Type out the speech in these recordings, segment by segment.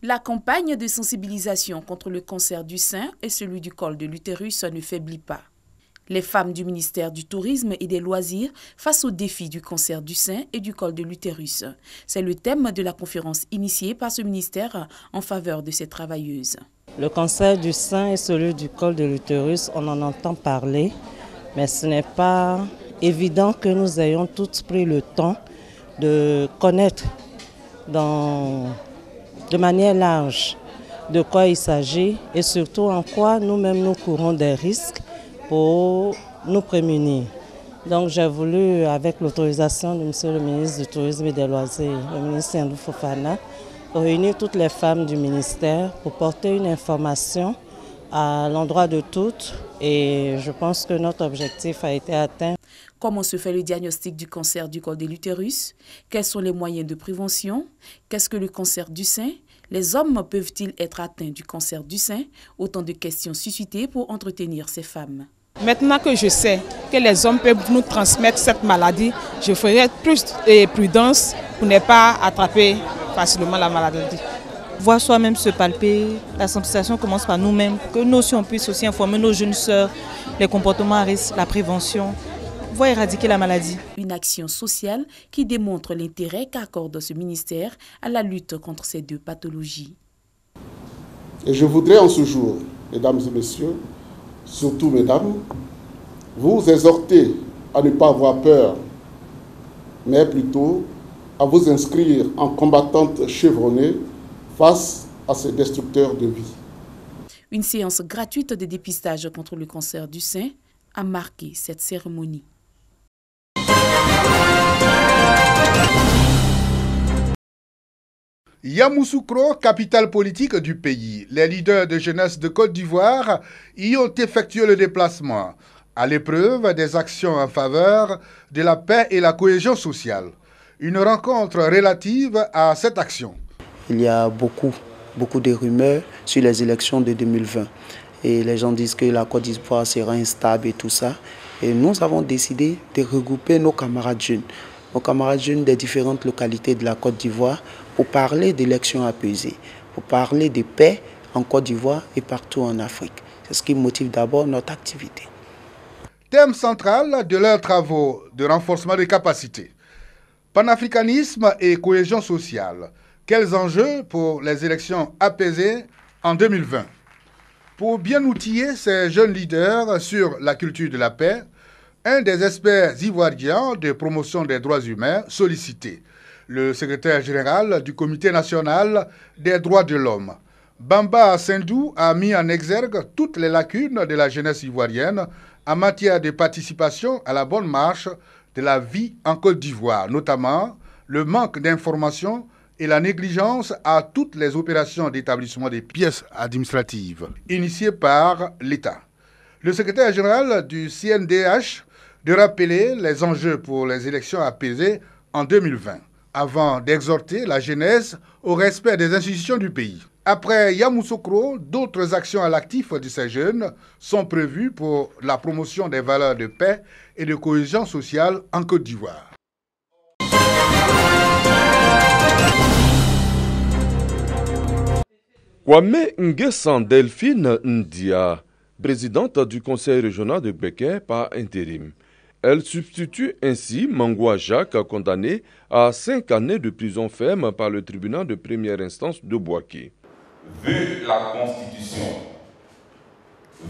La campagne de sensibilisation contre le cancer du sein et celui du col de l'utérus ne faiblit pas. Les femmes du ministère du Tourisme et des Loisirs face au défi du cancer du sein et du col de l'utérus. C'est le thème de la conférence initiée par ce ministère en faveur de ces travailleuses. Le cancer du sein et celui du col de l'utérus, on en entend parler, mais ce n'est pas évident que nous ayons tous pris le temps de connaître de manière large de quoi il s'agit et surtout en quoi nous-mêmes nous courons des risques pour nous prémunir. Donc j'ai voulu, avec l'autorisation de M. le ministre du Tourisme et des Loisirs, le ministre Sendou Fofana, réunir toutes les femmes du ministère pour porter une information à l'endroit de toutes et je pense que notre objectif a été atteint. Comment se fait le diagnostic du cancer du col de l'utérus? Quels sont les moyens de prévention? Qu'est-ce que le cancer du sein? Les hommes peuvent-ils être atteints du cancer du sein? Autant de questions suscitées pour entretenir ces femmes. Maintenant que je sais que les hommes peuvent nous transmettre cette maladie, je ferai plus de prudence pour ne pas attraper facilement la maladie. Voir soi-même se palper, la sensibilisation commence par nous-mêmes, que nous aussi on puisse aussi informer nos jeunes sœurs, les comportements à risque, la prévention, pour éradiquer la maladie. Une action sociale qui démontre l'intérêt qu'accorde ce ministère à la lutte contre ces deux pathologies. Et je voudrais en ce jour, mesdames et messieurs, surtout mesdames, vous exhorter à ne pas avoir peur, mais plutôt à vous inscrire en combattantes chevronnées face à ces destructeurs de vie. Une séance gratuite de dépistage contre le cancer du sein a marqué cette cérémonie. Yamoussoukro, capitale politique du pays. Les leaders de jeunesse de Côte d'Ivoire y ont effectué le déplacement à l'épreuve des actions en faveur de la paix et la cohésion sociale. Une rencontre relative à cette action. Il y a beaucoup de rumeurs sur les élections de 2020. Et les gens disent que la Côte d'Ivoire sera instable et tout ça. Et nous avons décidé de regrouper nos camarades jeunes des différentes localités de la Côte d'Ivoire pour parler d'élections apaisées, pour parler de paix en Côte d'Ivoire et partout en Afrique. C'est ce qui motive d'abord notre activité. Thème central de leurs travaux de renforcement des capacités. Panafricanisme et cohésion sociale. Quels enjeux pour les élections apaisées en 2020? Pour bien outiller ces jeunes leaders sur la culture de la paix, un des experts ivoiriens de promotion des droits humains sollicité, le secrétaire général du Comité national des droits de l'homme. Bamba Sendou a mis en exergue toutes les lacunes de la jeunesse ivoirienne en matière de participation à la bonne marche de la vie en Côte d'Ivoire, notamment le manque d'informations et la négligence à toutes les opérations d'établissement des pièces administratives initiées par l'État. Le secrétaire général du CNDH de rappeler les enjeux pour les élections apaisées en 2020, avant d'exhorter la jeunesse au respect des institutions du pays. Après Yamoussoukro, d'autres actions à l'actif de ces jeunes sont prévues pour la promotion des valeurs de paix et de cohésion sociale en Côte d'Ivoire. Kwame Nguessan Delphine Ndia, présidente du conseil régional de Beké par intérim. Elle substitue ainsi Mangwa Jacques, condamné à 5 années de prison ferme par le tribunal de première instance de Bouaké. Vu la Constitution,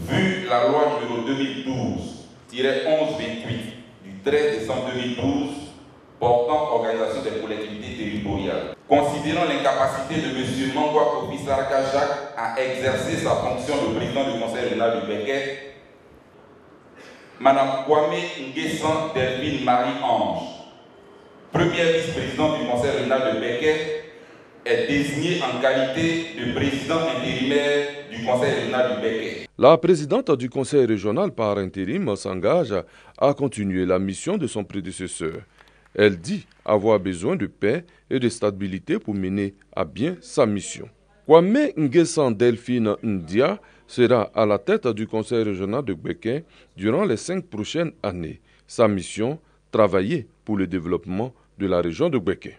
vu la loi numéro 2012-1128 du 13 décembre 2012 portant organisation des collectivités territoriales, considérant l'incapacité de M. Mangwa Kofi Saraka Jacques à exercer sa fonction de président du conseil régional du Beké, Madame Kwame Nguessan Delphine Marie-Ange, première vice-présidente du conseil régional de Beké, est désignée en qualité de président intérimaire du conseil régional du Beké. La présidente du conseil régional par intérim s'engage à continuer la mission de son prédécesseur. Elle dit avoir besoin de paix et de stabilité pour mener à bien sa mission. Kwame Nguessan Delphine Ndia sera à la tête du conseil régional de Beké durant les 5 prochaines années. Sa mission, travailler pour le développement de la région de Beké.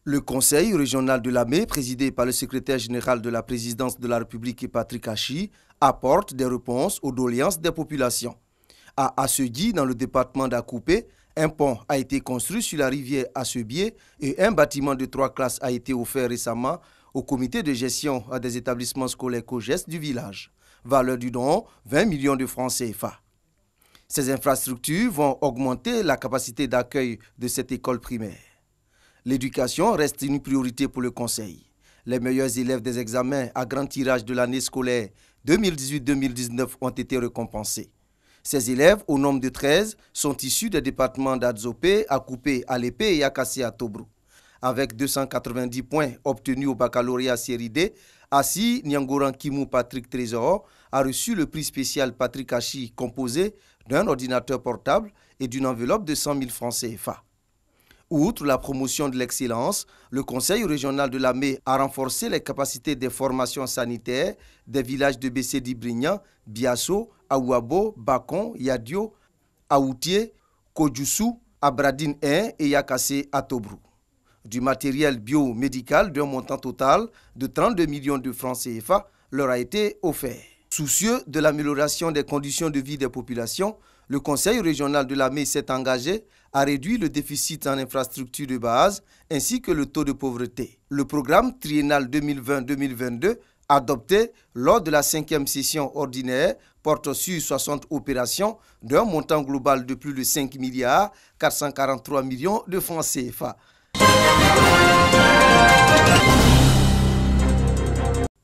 Le Conseil régional de Lamé, présidé par le secrétaire général de la présidence de la République Patrick Achi, apporte des réponses aux doléances des populations. À Assegui, dans le département d'Akoupé, un pont a été construit sur la rivière Assebié et un bâtiment de 3 classes a été offert récemment au comité de gestion des établissements scolaires COGES du village. Valeur du don, 20 millions de francs CFA. Ces infrastructures vont augmenter la capacité d'accueil de cette école primaire. L'éducation reste une priorité pour le Conseil. Les meilleurs élèves des examens à grand tirage de l'année scolaire 2018-2019 ont été récompensés. Ces élèves, au nombre de 13, sont issus des départements d'Adzopé, Akoupé, Alépé et Akassé à Tobrou. Avec 290 points obtenus au baccalauréat série D, Assi Nyangoran Kimou Patrick Trésor a reçu le prix spécial Patrick Achi composé d'un ordinateur portable et d'une enveloppe de 100 000 francs CFA. Outre la promotion de l'excellence, le Conseil régional de Lamé a renforcé les capacités des formations sanitaires des villages de Bessé-Dibrignan, Biasso, Aouabo, Bakon, Yadio, Aoutié, Kodjoussou, Abradine 1 et Yakassé à Tobrou. Du matériel biomédical d'un montant total de 32 millions de francs CFA leur a été offert. Soucieux de l'amélioration des conditions de vie des populations, le Conseil régional de Lamé s'est engagé à réduire le déficit en infrastructures de base ainsi que le taux de pauvreté. Le programme triennal 2020-2022, adopté lors de la 5e session ordinaire, porte sur 60 opérations d'un montant global de plus de 5 milliards 443 millions de francs CFA.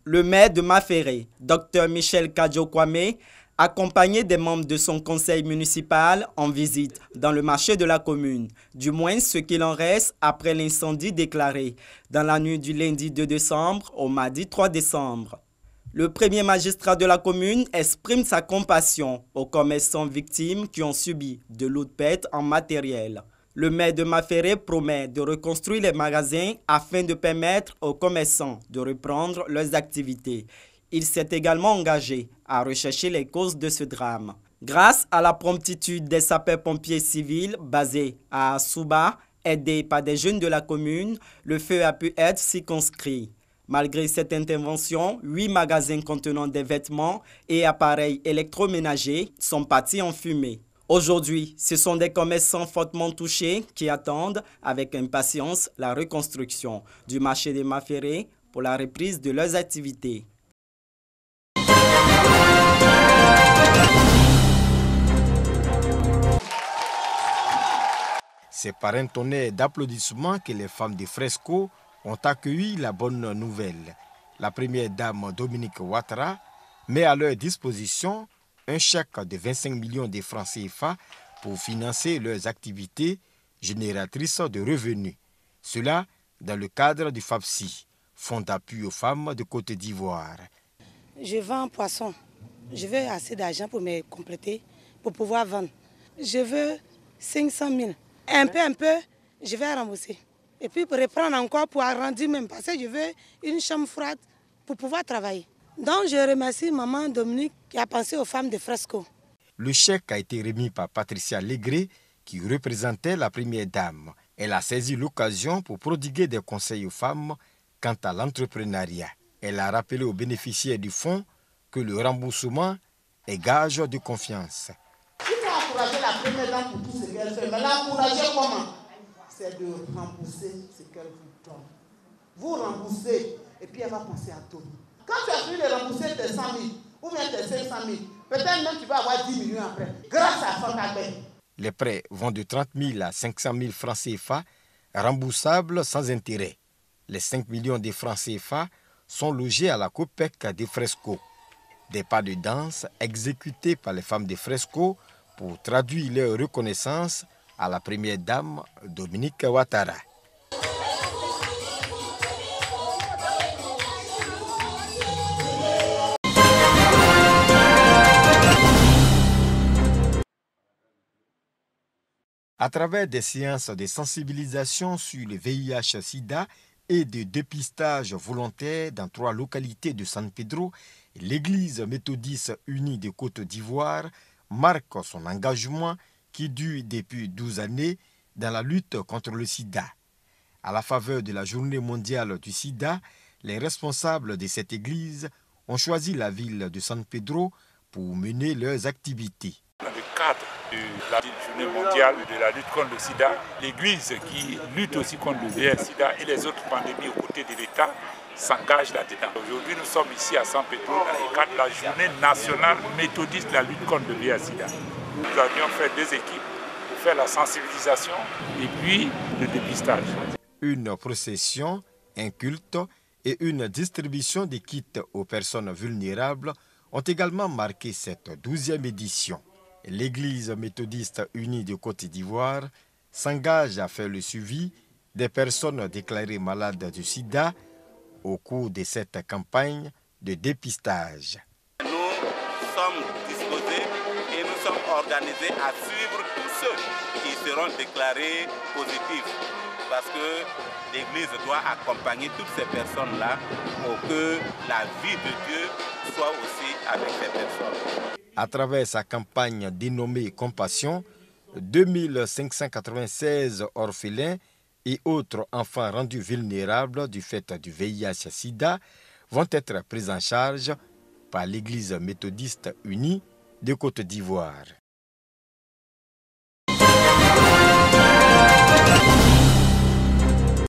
Le maire de Maféré, Dr Michel Kadjo-Kwame, accompagné des membres de son conseil municipal en visite dans le marché de la commune, du moins ce qu'il en reste après l'incendie déclaré dans la nuit du lundi 2 décembre au mardi 3 décembre. Le premier magistrat de la commune exprime sa compassion aux commerçants victimes qui ont subi de lourdes pertes en matériel. Le maire de Maféré promet de reconstruire les magasins afin de permettre aux commerçants de reprendre leurs activités. Il s'est également engagé à rechercher les causes de ce drame. Grâce à la promptitude des sapeurs-pompiers civils basés à Souba, aidés par des jeunes de la commune, le feu a pu être circonscrit. Malgré cette intervention, 8 magasins contenant des vêtements et appareils électroménagers sont partis en fumée. Aujourd'hui, ce sont des commerçants fortement touchés qui attendent avec impatience la reconstruction du marché de Maféré pour la reprise de leurs activités. C'est par un tonnerre d'applaudissements que les femmes de Fresco ont accueilli la bonne nouvelle. La première dame Dominique Ouattara met à leur disposition un chèque de 25 millions de francs CFA pour financer leurs activités génératrices de revenus. Cela dans le cadre du FAPSI, Fonds d'appui aux femmes de Côte d'Ivoire. Je vends poisson. Je veux assez d'argent pour me compléter, pour pouvoir vendre. Je veux 500 000. Un peu, je vais rembourser. Et puis pour reprendre encore, pour arrondir même, parce que je veux une chambre froide pour pouvoir travailler. Donc je remercie maman Dominique qui a pensé aux femmes de Fresco. Le chèque a été remis par Patricia Legré, qui représentait la première dame. Elle a saisi l'occasion pour prodiguer des conseils aux femmes quant à l'entrepreneuriat. Elle a rappelé aux bénéficiaires du fonds que le remboursement est gage de confiance. Il faut encourager la première dame pour tout ce qu'elle fait. Mais l'encourager comment? C'est de rembourser ce qu'elle vous donne. Vous remboursez et puis elle va penser à tout. Quand tu as fini de rembourser tes 100 000 ou bien tes 500 000, peut-être même tu vas avoir 10 millions après, grâce à Fondabé. Les prêts vont de 30 000 à 500 000 francs CFA, remboursables sans intérêt. Les 5 millions de francs CFA sont logés à la COPEC des Fresco. Des pas de danse exécutés par les femmes des Fresco pour traduire leur reconnaissance à la première dame Dominique Ouattara. À travers des séances de sensibilisation sur le VIH-Sida et de dépistage volontaire dans 3 localités de San Pedro, l'Église méthodiste unie de Côte d'Ivoire marque son engagement qui dure depuis 12 années dans la lutte contre le sida. À la faveur de la journée mondiale du sida, les responsables de cette église ont choisi la ville de San Pedro pour mener leurs activités. Dans le cadre de la journée mondiale de la lutte contre le sida, l'Église qui lutte aussi contre le VIH-Sida et les autres pandémies aux côtés de l'État s'engage là-dedans. Aujourd'hui, nous sommes ici à San Pedro dans le cadre de la journée nationale méthodiste de la lutte contre le VIH-Sida. Nous avions fait 2 équipes pour faire la sensibilisation et puis le dépistage. Une procession, un culte et une distribution de kits aux personnes vulnérables ont également marqué cette 12e édition. L'Église méthodiste unie de Côte d'Ivoire s'engage à faire le suivi des personnes déclarées malades du sida au cours de cette campagne de dépistage. Nous sommes disposés et nous sommes organisés à suivre tous ceux qui seront déclarés positifs parce que l'Église doit accompagner toutes ces personnes-là pour que la vie de Dieu soit aussi avec ces personnes. À travers sa campagne dénommée Compassion, 2596 orphelins et autres enfants rendus vulnérables du fait du VIH-Sida vont être pris en charge par l'Église méthodiste unie de Côte d'Ivoire.